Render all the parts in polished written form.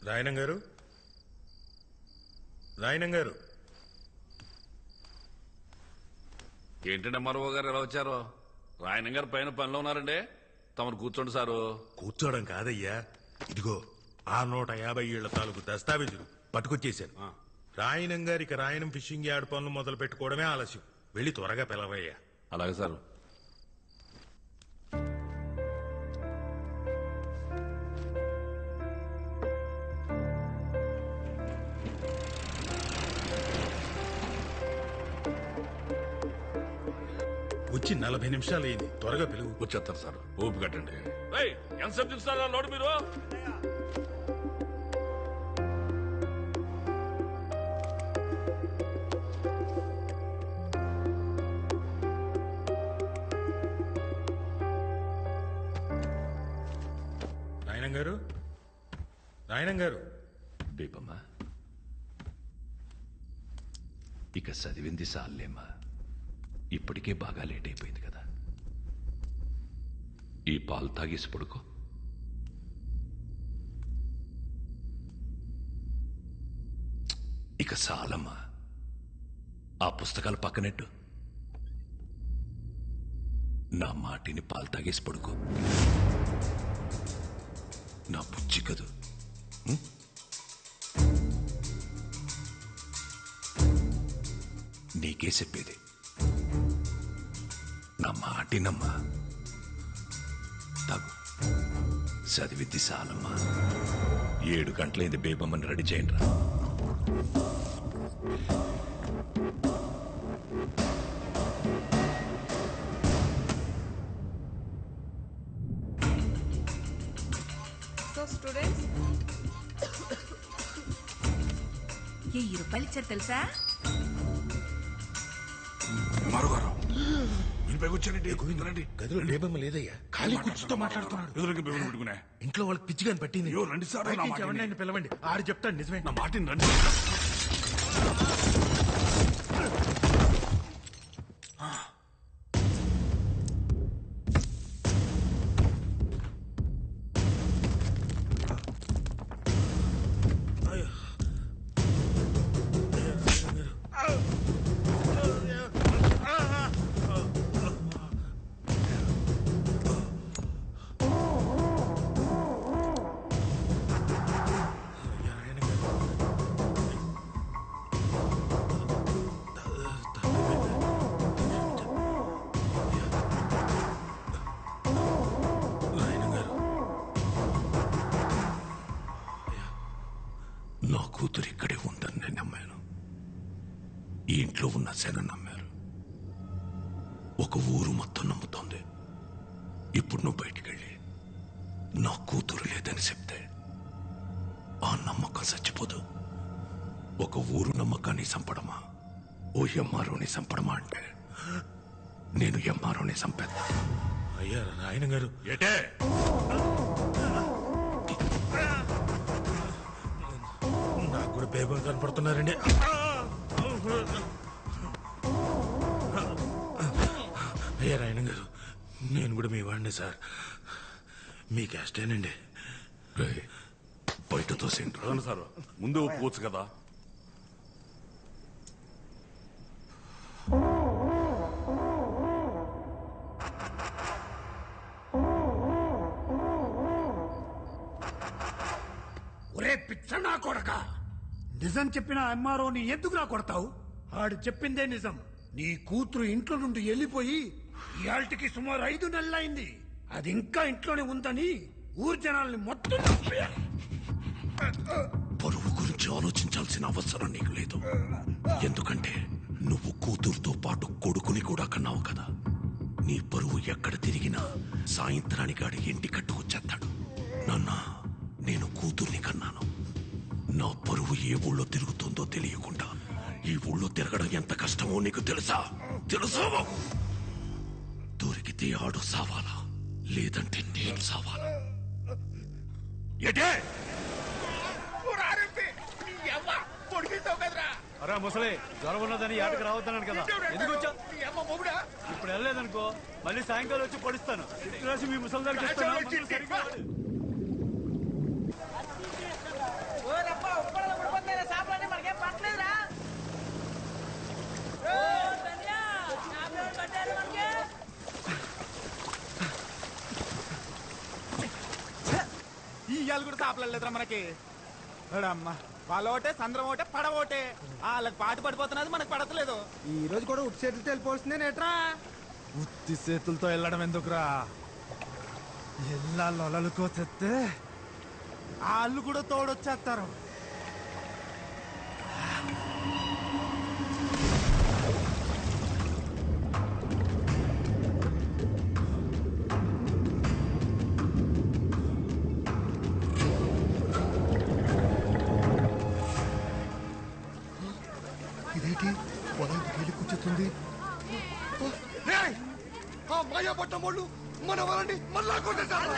రాయనం గారు, రాయనం గారు. ఏంటంటే మరో గారు ఎలా వచ్చారు? రాయనం గారు పైన పనిలో ఉన్నారండి. తమరు కూర్చోండి సారు. కూర్చోవడం కాదయ్యా, ఇదిగో 650 ఏళ్ల తాలూకు దస్తావేజులు పట్టుకొచ్చేశాను. రాయనం గారికి రాయనం ఫిషింగ్ యార్డ్ పనులు మొదలు పెట్టుకోవడమే ఆలస్యం. వెళ్ళి త్వరగా పిలవయ్యా. అలాగే సారు. వచ్చి 40 నిమిషాలు అయింది, త్వరగా పిలువు. వచ్చేస్తారు సార్, ఓపి కట్టండి. ఎంతసేపు చూస్తారా లోడు మీరు? రాయనం గారు, రాయనం గారు. బేబమ్మా, ఇక చదివింది సాలేమ్మా. ఇప్పటికే బాగా లేట్ అయిపోయింది కదా. ఈ పాలు తాగేసి పడుకో. ఇక చాలమ్మా, ఆ పుస్తకాలు పక్కనెట్టు. నా మాటిని పాలు తాగేసి పడుకో. నా బుజ్జి కదూ. నీకే చెప్పేది, నా మాటినమ్మా. తాగు, చదివిద్ది చాలమ్మా. 7 గంటలైంది. బేబమ్మని రెడీ చేయండి రా. స్టూడెంట్స్, 1000 రూపాయలు ఇచ్చారు తెలుసా? మరోగారు కూర్చోండి. గదిలో బేబమ్మ లేదయ్యా, ఖాళీ కూర్చుతో మాట్లాడుతున్నాడు. పెట్టుకునే ఇంట్లో వాళ్ళకి పిచ్చిగాని పట్టింది. రండి సార్, ఎవరినైనా పిలవండి, ఆడు చెప్తాడు నిజమే. నా మాటిని రండి. నా కూతురు ఇక్కడే ఉందని నేను నమ్మాను. ఈ ఇంట్లో ఉన్న సెగ నమ్మారు. ఒక ఊరు మొత్తం నమ్ముతోంది. ఇప్పుడు నువ్వు బయటికెళ్ళి నా కూతురు లేదని చెప్తే ఆ నమ్మకం చచ్చిపోదు. ఒక ఊరు నమ్మకాన్ని చంపడమా, ఓ ఎంఆర్ఓని చంపడమా అంటే నేను ఎంఆర్ఓని చంపేద్దా. అయ్యా రాయనం గారు. ఏటే నాకు కూడా బేబం కనపడుతున్నారండి. అయ్యా రాయనం గారు, నేను కూడా మీ వాడిని సార్. మీ క్యాస్టేనండి. బయట తోసేంటి సార్, ముందు ఒప్పుకోవచ్చు కదా. ఒరే పిచ్చనా కొడక, నిజం చెప్పిన ఎంఆర్ఓని ఎందుకురా కొడతావు? ఆడు చెప్పిందే నిజం. నీ కూతురు ఇంట్లో నుండి వెళ్ళిపోయి ఇయాల్టికి సుమారు 5 నెలలైంది. అది ఇంకా ఇంట్లోనే ఉందని ఊరు జనాల్ని మొత్తం పరువు గురించి ఆలోచించాల్సిన అవసరం నీకు లేదు. ఎందుకంటే నువ్వు కూతురుతో పాటు కొడుకుని కూడా కన్నావు కదా. నీ పరువు ఎక్కడ తిరిగినా సాయంత్రానికి ఆడి ఇంటి కట్టుకొచ్చేస్తాడు. నాన్న, నేను కూతుర్ని కన్నాను. నా పరువు ఏ ఊళ్ళో తిరుగుతుందో తెలియకుండా ఈ ఊళ్ళో తిరగడం ఎంత కష్టమో నీకు తెలుసా? తెలుసా? దొరికితే ఆడు సావాలా, లేదంటే నేను సావాలా. ఏటే అరా ముసలి, జ్వరం ఉన్నదని ఆటకు రావద్దన్నాను కదా, ఎందుకు వచ్చా? ఇప్పుడు వెళ్ళలేదనుకో మళ్ళీ సాయంకాలం వచ్చి పడుస్తాను. రాసి మీ ముసలి దగ్గర ఇవాళ కూడా సాపలేదురా మనకి అమ్మ వాళ్ళ ఒకటే సంద్రం ఒకటే పడవ ఒకటే వాళ్ళకి పాటు పడిపోతున్నది మనకు పడతలేదు. ఈ రోజు కూడా ఉట్టి చేతులతో వెళ్ళిపోవాల్సిందే నేట్రా. ఉత్తి చేతులతో వెళ్ళడం ఎందుకురా? ఎల్లా లొలలుకోతే వాళ్ళు కూడా తోడొచ్చేస్తారు. ఇదేంటి పొలానికి వెళ్ళి కూర్చుంది? మాయా పట్టం వాళ్ళు మన వాళ్ళని మళ్ళా కొట్టేశారు.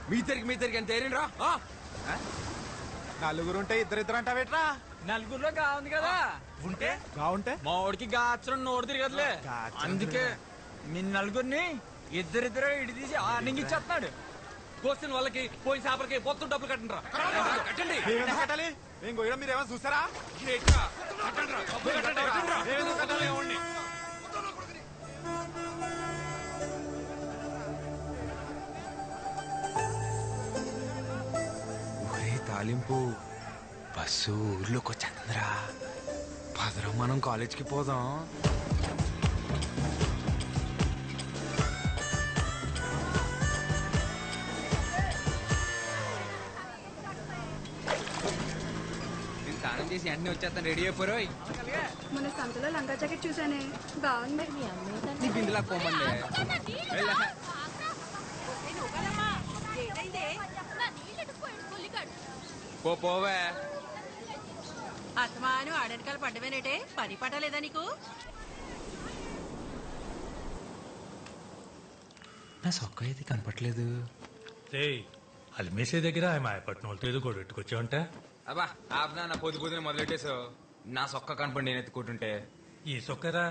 మీ ఇద్దరికి ఎంత ఏరినరా? నలుగురు ఉంటే ఇద్దరిద్దరు అంటావేట్రా? నలుగురిలో గా ఉంది కదా. ఉంటే గావుంటే మా వాడికి గాచరం నోరు తిరగదులే. అందుకే మీ నలుగురిని ఇద్దరిద్దరే ఇడి తీసి ఆర్నింగ్ ఇచ్చేస్తున్నాడు. కోసిన వాళ్ళకి పోయిన చేపలకి పొత్తు డబ్బులు కట్టండి. కట్టండి. కట్టాలి. మీరేమో చూసారా? తాలింపు బస్సు ఊర్లోకి వచ్చేందిరా. పదరా మనం కాలేజ్కి పోదాం. నేను స్నానం చేసి వెంటనే వచ్చేస్తాను. రెడీ అయిపోరు. మన సంతలో లంగా జాకెట్ చూసానే, బాగుంది. నీ బిందులా పోమంది. పోవే. అత్తమాను ఆడనకాల పడ్డమేనేటే, పని పట్టలేదా నీకు? నా సొక్క అయితే కనపట్లేదు. అలిమేసే దగ్గర మాయపట్నం వాళ్ళతో ఏదో గొడవ పెట్టుకొచ్చావంట. అబ్బా ఆపనా, నా పొద్దు పొద్దున మొదలెట్టేసావు. నా సొక్క కనపడి నేను ఎత్తుకుంటుంటే. ఈ సొక్కరా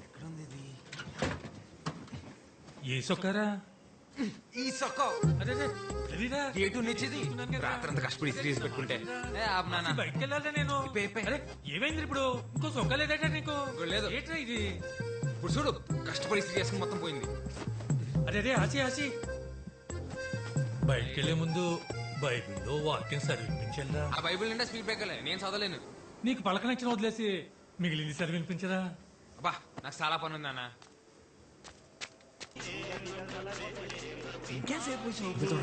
ఎక్కడుంది ఇది? ఈ సొక్కరా ఈ సొక్క గేటు నిచ్చేది. రాత్రంతా కష్టపడి తీసి పెట్టుకుంటే బయటకు వెళ్ళాలా నేను? ఏమైంది ఇప్పుడు? ఇంకో సొక్క లేదట నీకు? లేదు. ఏంట్రా ఇది? ఇప్పుడు చూడు, కష్టపడి ఇస్త్రీ చేసుకుని మొత్తం పోయింది. అదే ఆసి ఆసి బయటకెళ్లే ముందు బైబిల్లో వాక్యం చదివించాలరా. ఆ బైబిల్ నిండా స్పీడ్ బ్రేకర్లే, నేను చదవలేను. నీకు పలక నచ్చిన వదిలేసి మిగిలింది చదివినిపించరా? అబ్బా నాకు చాలా పని ఉంది అన్న. ఇంకేసేపు వచ్చేస్తా.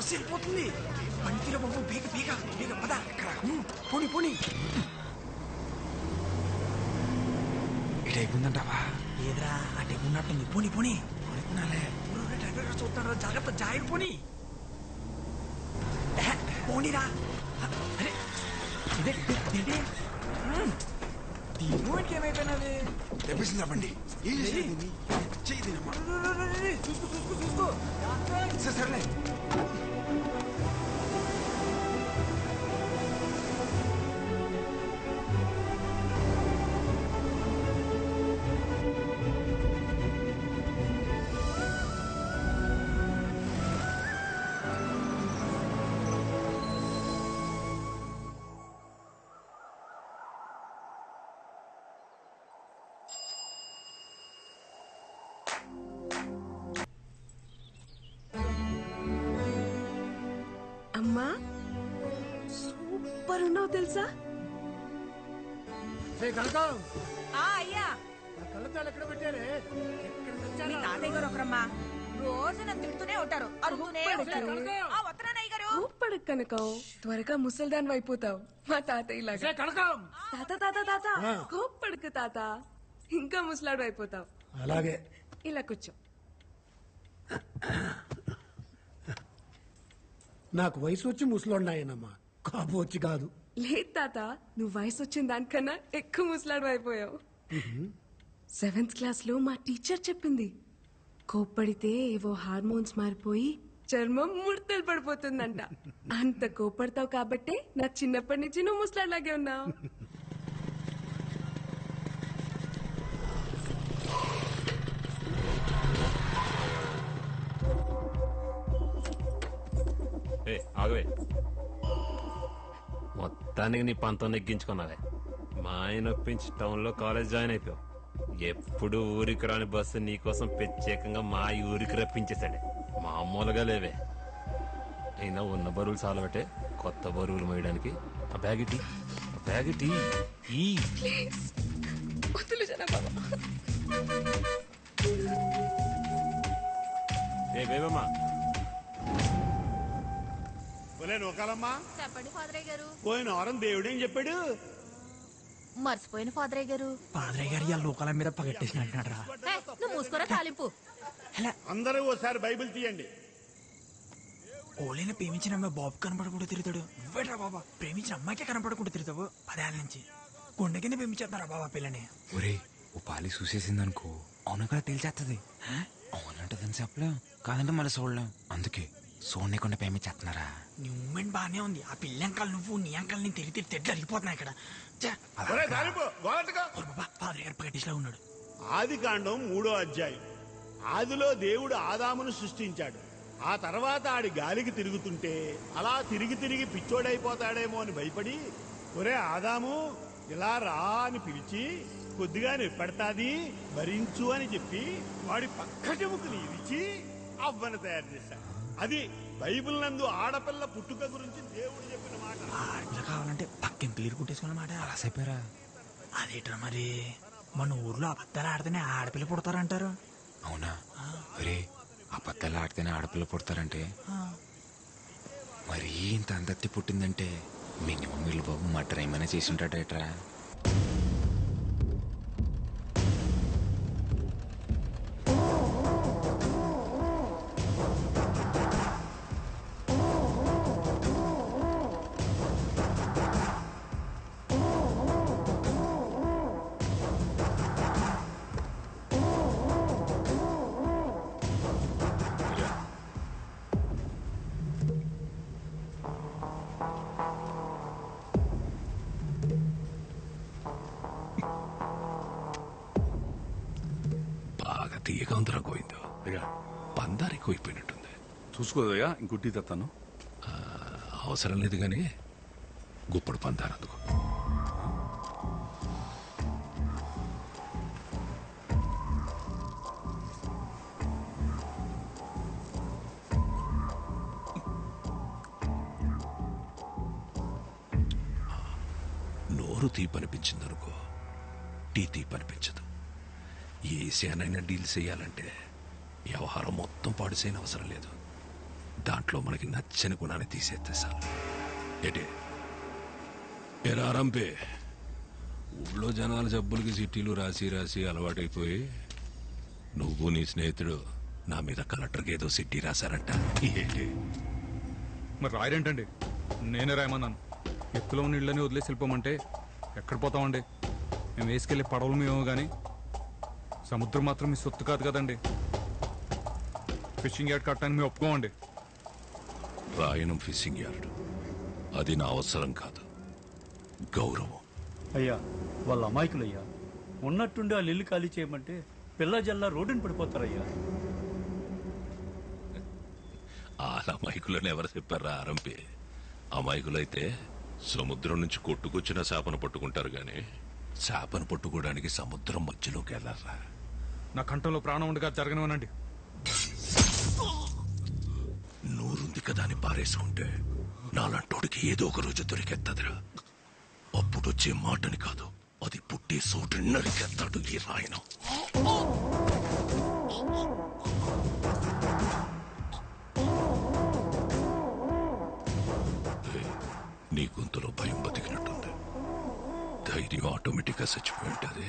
బస్సు వెళ్ళిపోతుంది. బండిలో బాబు బీగ బీగ బీగ పద. పోనీ పోనీ. ఇటైపోయిందంటావా? ఏదిరా అటు ఉన్నట్టుంది. పోనీ పోనీ. డ్రైవర్ గారు చూస్తాడు, జాగ్రత్త జాగ్రత్త. పోనీ పోనీరా. అరే ఇదే దీనికి ఏమైపోయినది? తెప్పిసిందా బండి? చూసుకో. సరేలే. అమ్మా సూపర్ ఉన్నావు తెలుసా? కనకం అయ్యా ఆ కళ్ళద్దాలు ఎక్కడ పెట్టారే? ఎక్కడ మీ తెచ్చారా? తాతయ్య గారు ఒకరమ్మా రోజు నన్ను తిడుతూనే ఉంటారు, అరుగుతూనే ఉంటారు. వస్తున్నానయ్య గారు. ఊపడకు కనకం, త్వరగా ముసల్దాన్ అయిపోతావు మా తాతయ్య లాగా. కనకం తాత తాత తాత కోప్పడకు తాత, ఇంకా ముసలాడు అయిపోతావు. అలాగే. ఇలా కూర్చో. నాకు వయసు వచ్చి ముసలోన్నాయనమ్మా, కాపు వచ్చి కాదు. లేదు తాత, నువ్వు వయసు వచ్చిన దానికన్నా ఎక్కువ ముసలాడు అయిపోయావు. 7th క్లాస్ లో మా టీచర్ చెప్పింది, కోప్పడితే ఏవో హార్మోన్స్ మారిపోయి చర్మం ముడతలు పడిపోతుందంట. అంత కోపడతావు కాబట్టే నా చిన్నప్పటి నుంచి నువ్వు ముసలాడిలాగే ఉన్నావు. ఆగవే, మొత్తానికి నీ పంతం నెగ్గించుకున్నావే. మా ఆయన ఒప్పించి టౌన్ లో కాలేజ్ జాయిన్ అయిపోయావు. ఎప్పుడు ఊరికి రాని బస్సు నీకోసం ప్రత్యేకంగా మా ఊరికి రప్పించేశాడే. మామూలుగా లేవే. అయినా ఉన్న బరువులు చాలబట్టే కొత్త బరువులు మోయడానికి ఆ బ్యాగిటీ వద్దులు జనాబాబా. ఏ బేబమ్మా, నూకాలమ్మా, చెప్పండి ఫాదరయ్య గారు. పోయిన వారం దేవుడేం చెప్పాడు? మర్చిపోయిన ఫాదరయ్య గారు. పాదరయ్య గారు ఆ లోకాల మీద పగట్టేసినట్టున్నాడు రా. నువ్వు మూసుకోరా తాలింపు. అందరూ ఓసారి బైబిల్ తీయండి. ఓలైనా ప్రేమించిన అమ్మాయి బాబు కనపడకుండా తిరుగుతాడు. నువ్వేట్రా బాబా ప్రేమించిన అమ్మాయికే కనపడకుండా తిరుగుతావు. 10 ఏళ్ళ నుంచి కొండ కింద ప్రేమించేస్తారా బాబా పిల్లని. ఒరే ఓ పాలి చూసేసిందనుకో అవును కదా తేల్చేస్తుంది. అవునంటదని చెప్పలేం, కాదంటే మళ్ళీ చూడలేం. అందుకే చూడకుండా ప్రేమించేస్తున్నారా? నీ మూమెంట్ బానే ఉంది. ఆ పిల్ల అంకాలు నువ్వు నీ అంకాలు నేను తిరిగి తెడ్లు అరిగిపోతున్నాయి ఇక్కడ. ఫాదర్ గారు ప్రకటిస్లా ఉన్నాడు. ఆదికాండం 3వ అధ్యాయం. ఆదిలో దేవుడు ఆదామును సృష్టించాడు. ఆ తర్వాత ఆడి గాలికి తిరుగుతుంటే అలా తిరిగి తిరిగి పిచ్చోడైపోతాడేమో అని భయపడి, ఒరే ఆదాము ఇలా రా అని పిలిచి కొద్దిగా నిప్పడతాది భరించు అని చెప్పి వాడి పక్క చెముకుని ఇరిచి అవ్వను తయారు చేశాడు. అది బైబిల్ నందు ఆడపిల్ల పుట్టుక గురించి దేవుడు చెప్పిన మాట. ఆడపిల్ల కావాలంటే పక్కన క్లియర్ కుట్టేసుకున్నమాట. అలా చెప్పారా? అదేట్రా మరి, మన ఊర్లో అబద్ధాలు ఆడితేనే ఆడపిల్ల పుడతారంటారు. అవునా? ఒరే అబద్ధాలు ఆడితేనే ఆడపిల్ల పుడతారంటే మరి ఇంత అందత్తి పుట్టిందంటే మినిమం వీళ్ళు బాబు మటర్ ఏమైనా చేసి ఉంటాడేట్రా? తీయగా ఉందిరా గోవిందు. పందారు ఎక్కువైపోయినట్టుంది. చూసుకోదయ్యా, ఇంకొట్టి తెస్తాను. అవసరం లేదు కానీ గుప్పుడు పందారు అందుకు. నోరు తీపనిపించిందనుకో, టీ తీపనిపించదు. ఏ శానైనా డీల్ చేయాలంటే వ్యవహారం మొత్తం పాడు చేయని అవసరం లేదు. దాంట్లో మనకి నచ్చని గుణాన్ని తీసేస్తే సార్ ఏటే రంపే ఊళ్ళో జనాల జబ్బులకి చిట్టీలు రాసి రాసి అలవాటైపోయి నువ్వు నీ స్నేహితుడు నా మీద కలెక్టర్కి ఏదో సిట్టి రాశారంట ఏంటి మరి రాయరేంటండి నేనే రాయమన్నాను ఎత్తులో ఉన్న ఇళ్ళని వదిలేసి వెళ్ళిపోమంటే ఎక్కడ పోతామండి మేము వేసుకెళ్ళే పడవలు మేమో కానీ సముద్రం మాత్రం మీ సొత్తు కాదు కదండి ఫిషింగ్ యార్డ్ కట్టడానికి మేము ఒప్పుకోమండి రాయనం ఫిషింగ్ యార్డ్ అది నా అవసరం కాదు గౌరవం అయ్యా వాళ్ళ అమాయకులయ్యా ఉన్నట్టుండి ఆ ఇల్లు ఖాళీ చేయమంటే పిల్ల జల్లా రోడ్డుని పడిపోతారయ్యా ఆ అమాయకులని ఎవరు చెప్పారా ఆరంపి అమాయకులైతే సముద్రం నుంచి కొట్టుకొచ్చిన చేపను పట్టుకుంటారు గాని చేపను పట్టుకోవడానికి సముద్రం మధ్యలోకి వెళ్ళారా నా కంఠంలో ప్రాణం ఉండగా జరగనివ్వనండి నూరుంది కదా అని పారేసుకుంటే నాలంటోడికి ఏదో ఒక రోజు దొరికెత్తదిరా అప్పుడొచ్చే మాటని కాదు అది పుట్టే సోటు నరికెత్తాడు ఈ రాయనం నీ గొంతులో భయం బతికినట్టుంది ధైర్యం ఆటోమేటిక్గా చచ్చిపోయి ఉంటుంది